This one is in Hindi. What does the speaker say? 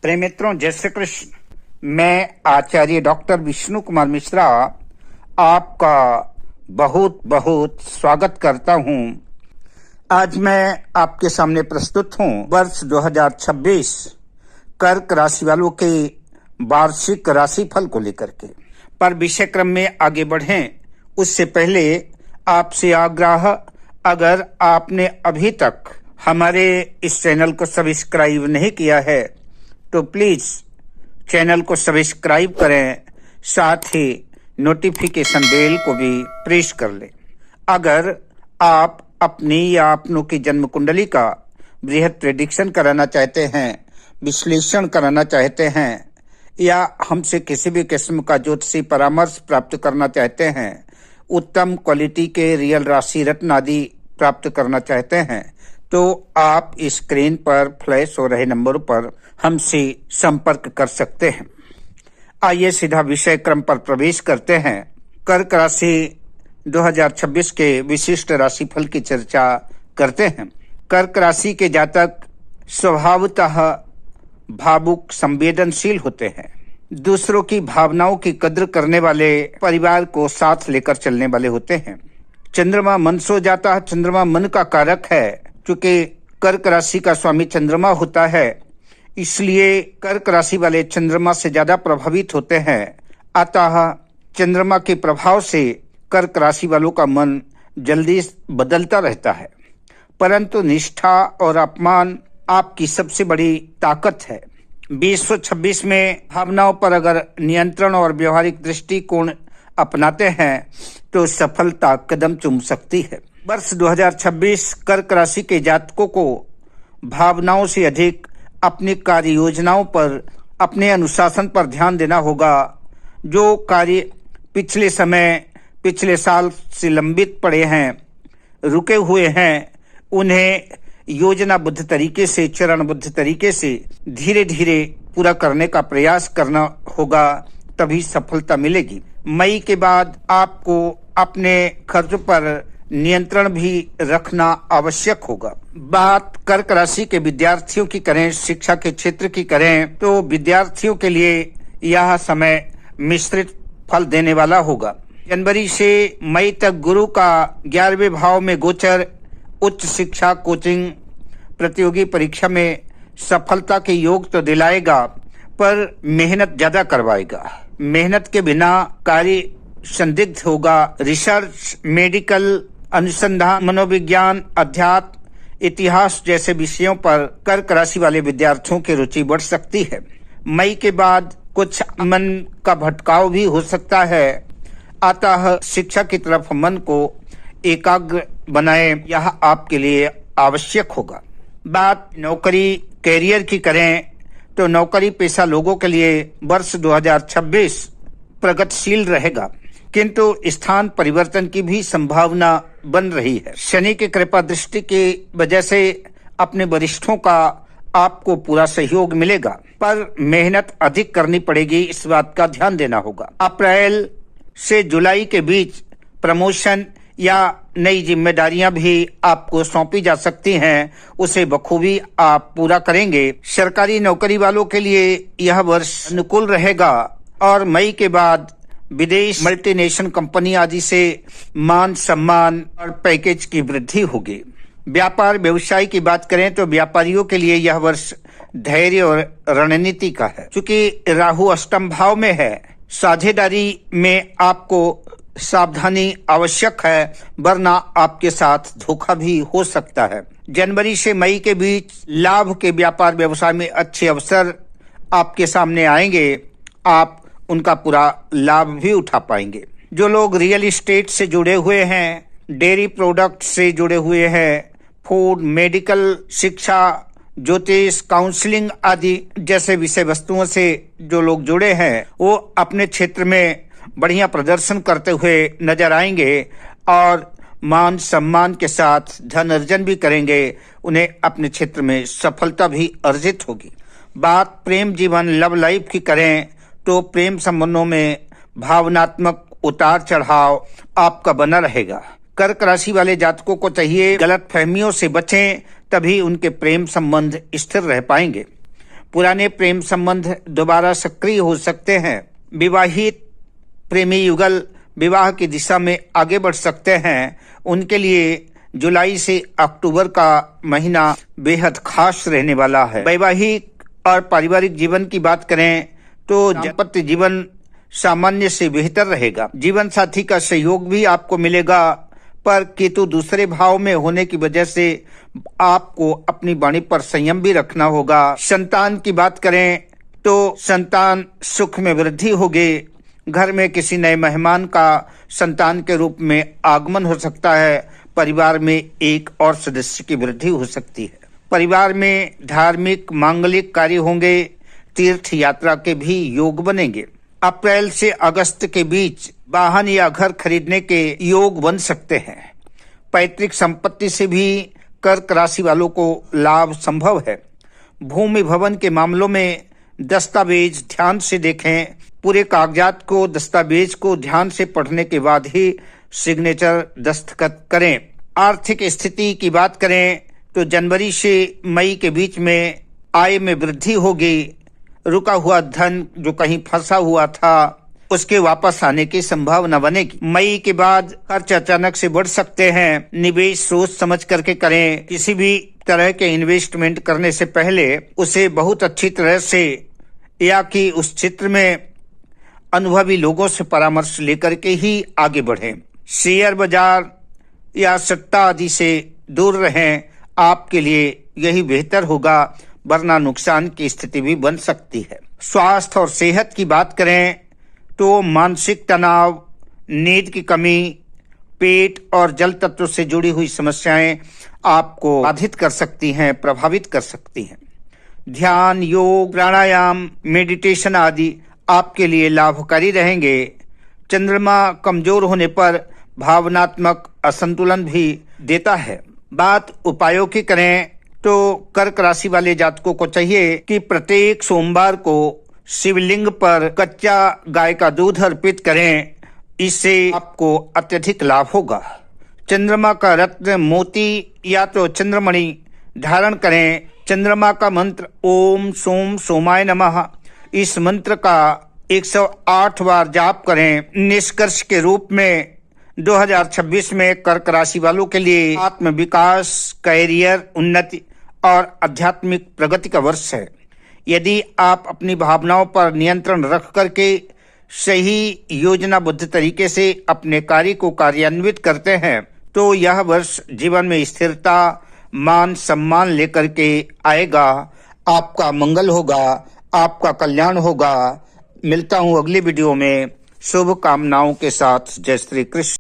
प्रिय मित्रों, जय श्री कृष्ण। मैं आचार्य डॉक्टर विष्णु कुमार मिश्रा आपका बहुत बहुत स्वागत करता हूं। आज मैं आपके सामने प्रस्तुत हूं वर्ष 2026 कर्क राशि वालों के वार्षिक राशिफल को लेकर के। पर विषय क्रम में आगे बढ़ें उससे पहले आपसे आग्रह, अगर आपने अभी तक हमारे इस चैनल को सब्सक्राइब नहीं किया है तो प्लीज चैनल को सब्सक्राइब करें, साथ ही नोटिफिकेशन बेल को भी प्रेस कर लें। अगर आप अपनी या अपनों की जन्म कुंडली का बृहद प्रेडिक्शन कराना चाहते हैं, विश्लेषण कराना चाहते हैं, या हमसे किसी भी किस्म का ज्योतिषी परामर्श प्राप्त करना चाहते हैं, उत्तम क्वालिटी के रियल राशि रत्न आदि प्राप्त करना चाहते हैं, तो आप स्क्रीन पर फ्लैश हो रहे नंबरों पर हमसे संपर्क कर सकते हैं। आइए सीधा विषय क्रम पर प्रवेश करते हैं। कर्क राशि 2026 के विशिष्ट राशिफल की चर्चा करते हैं। कर्क राशि के जातक स्वभावतः भावुक, संवेदनशील होते हैं, दूसरों की भावनाओं की कद्र करने वाले, परिवार को साथ लेकर चलने वाले होते हैं। चंद्रमा मन सो जाता है, चंद्रमा मन का कारक है। क्योंकि कर्क राशि का स्वामी चंद्रमा होता है, इसलिए कर्क राशि वाले चंद्रमा से ज्यादा प्रभावित होते हैं। अतः चंद्रमा के प्रभाव से कर्क राशि वालों का मन जल्दी बदलता रहता है, परंतु निष्ठा और अपमान आपकी सबसे बड़ी ताकत है। 2026 में भावनाओं पर अगर नियंत्रण और व्यवहारिक दृष्टिकोण अपनाते हैं तो सफलता कदम चूम सकती है। वर्ष 2026 कर्क राशि के जातकों को भावनाओं से अधिक अपनी कार्य योजनाओं पर, अपने अनुशासन पर ध्यान देना होगा। जो कार्य पिछले साल से लंबित पड़े हैं, रुके हुए हैं, उन्हें योजनाबद्ध तरीके से, चरणबद्ध तरीके से धीरे धीरे पूरा करने का प्रयास करना होगा, तभी सफलता मिलेगी। मई के बाद आपको अपने खर्च पर नियंत्रण भी रखना आवश्यक होगा। बात कर्क राशि के विद्यार्थियों की करें, शिक्षा के क्षेत्र की करें, तो विद्यार्थियों के लिए यह समय मिश्रित फल देने वाला होगा। जनवरी से मई तक गुरु का 11वें भाव में गोचर उच्च शिक्षा, कोचिंग, प्रतियोगी परीक्षा में सफलता के योग तो दिलाएगा, पर मेहनत ज्यादा करवाएगा। मेहनत के बिना कार्य संदिग्ध होगा। रिसर्च, मेडिकल, अनुसंधान, मनोविज्ञान, अध्यात्म, इतिहास जैसे विषयों पर कर्क राशि वाले विद्यार्थियों की रुचि बढ़ सकती है। मई के बाद कुछ मन का भटकाव भी हो सकता है, अतः शिक्षा की तरफ मन को एकाग्र बनाए, यह आपके लिए आवश्यक होगा। बात नौकरी, कैरियर की करें तो नौकरी पेशा लोगों के लिए वर्ष 2026 प्रगतिशील रहेगा, किंतु स्थान परिवर्तन की भी संभावना बन रही है। शनि की कृपा दृष्टि की वजह से अपने वरिष्ठों का आपको पूरा सहयोग मिलेगा, पर मेहनत अधिक करनी पड़ेगी, इस बात का ध्यान देना होगा। अप्रैल से जुलाई के बीच प्रमोशन या नई जिम्मेदारियां भी आपको सौंपी जा सकती हैं, उसे बखूबी आप पूरा करेंगे। सरकारी नौकरी वालों के लिए यह वर्ष अनुकूल रहेगा और मई के बाद विदेश, मल्टीनेशनल कंपनी आदि से मान सम्मान और पैकेज की वृद्धि होगी। व्यापार व्यवसाय की बात करें तो व्यापारियों के लिए यह वर्ष धैर्य और रणनीति का है। क्योंकि राहु अष्टम भाव में है, साझेदारी में आपको सावधानी आवश्यक है, वरना आपके साथ धोखा भी हो सकता है। जनवरी से मई के बीच लाभ के व्यापार व्यवसाय में अच्छे अवसर आपके सामने आएंगे, आप उनका पूरा लाभ भी उठा पाएंगे। जो लोग रियल एस्टेट से जुड़े हुए हैं, डेयरी प्रोडक्ट से जुड़े हुए हैं, फूड, मेडिकल, शिक्षा, ज्योतिष, काउंसलिंग आदि जैसे विषय वस्तुओं से जो लोग जुड़े हैं, वो अपने क्षेत्र में बढ़िया प्रदर्शन करते हुए नजर आएंगे और मान सम्मान के साथ धन अर्जन भी करेंगे, उन्हें अपने क्षेत्र में सफलता भी अर्जित होगी। बात प्रेम जीवन, लव लाइफ की करें तो प्रेम संबंधों में भावनात्मक उतार चढ़ाव आपका बना रहेगा। कर्क राशि वाले जातकों को चाहिए गलत फहमियों से बचें, तभी उनके प्रेम संबंध स्थिर रह पाएंगे। पुराने प्रेम संबंध दोबारा सक्रिय हो सकते हैं। विवाहित प्रेमी युगल विवाह की दिशा में आगे बढ़ सकते हैं। उनके लिए जुलाई से अक्टूबर का महीना बेहद खास रहने वाला है। वैवाहिक और पारिवारिक जीवन की बात करें तो दाम्पत्य जीवन सामान्य से बेहतर रहेगा। जीवन साथी का सहयोग भी आपको मिलेगा, पर केतु दूसरे भाव में होने की वजह से आपको अपनी वाणी पर संयम भी रखना होगा। संतान की बात करें तो संतान सुख में वृद्धि होगी। घर में किसी नए मेहमान का संतान के रूप में आगमन हो सकता है। परिवार में एक और सदस्य की वृद्धि हो सकती है। परिवार में धार्मिक मांगलिक कार्य होंगे। तीर्थ यात्रा के भी योग बनेंगे। अप्रैल से अगस्त के बीच वाहन या घर खरीदने के योग बन सकते हैं। पैतृक संपत्ति से भी कर्क राशि वालों को लाभ संभव है। भूमि भवन के मामलों में दस्तावेज ध्यान से देखें। पूरे कागजात को दस्तावेज को ध्यान से पढ़ने के बाद ही सिग्नेचर दस्तखत करें। आर्थिक स्थिति की बात करें तो जनवरी से मई के बीच में आय में वृद्धि होगी। रुका हुआ धन जो कहीं फंसा हुआ था उसके वापस आने की संभावना बनेगी। मई के बाद खर्च अचानक से बढ़ सकते हैं। निवेश सोच समझ करके करें। किसी भी तरह के इन्वेस्टमेंट करने से पहले उसे बहुत अच्छी तरह से या कि उस क्षेत्र में अनुभवी लोगों से परामर्श लेकर के ही आगे बढ़ें। शेयर बाजार या सट्टा आदि से दूर रहें। आपके लिए यही बेहतर होगा, वरना नुकसान की स्थिति भी बन सकती है। स्वास्थ्य और सेहत की बात करें तो मानसिक तनाव, नींद की कमी, पेट और जल तत्व से जुड़ी हुई समस्याएं आपको बाधित कर सकती हैं, प्रभावित कर सकती हैं। ध्यान, योग, प्राणायाम, मेडिटेशन आदि आपके लिए लाभकारी रहेंगे। चंद्रमा कमजोर होने पर भावनात्मक असंतुलन भी देता है। बात उपायों की करें तो कर्क राशि वाले जातकों को चाहिए कि प्रत्येक सोमवार को शिवलिंग पर कच्चा गाय का दूध अर्पित करें। इससे आपको अत्यधिक लाभ होगा। चंद्रमा का रत्न मोती या तो चंद्रमणि धारण करें। चंद्रमा का मंत्र ओम सोम सोमाय नमः, इस मंत्र का 108 बार जाप करें। निष्कर्ष के रूप में 2026 में कर्क राशि वालों के लिए आत्म विकास, कैरियर उन्नति और आध्यात्मिक प्रगति का वर्ष है। यदि आप अपनी भावनाओं पर नियंत्रण रख करके सही योजनाबद्ध तरीके से अपने कार्य को कार्यान्वित करते हैं तो यह वर्ष जीवन में स्थिरता, मान सम्मान लेकर के आएगा। आपका मंगल होगा, आपका कल्याण होगा। मिलता हूँ अगली वीडियो में शुभकामनाओं के साथ। जय श्री कृष्ण।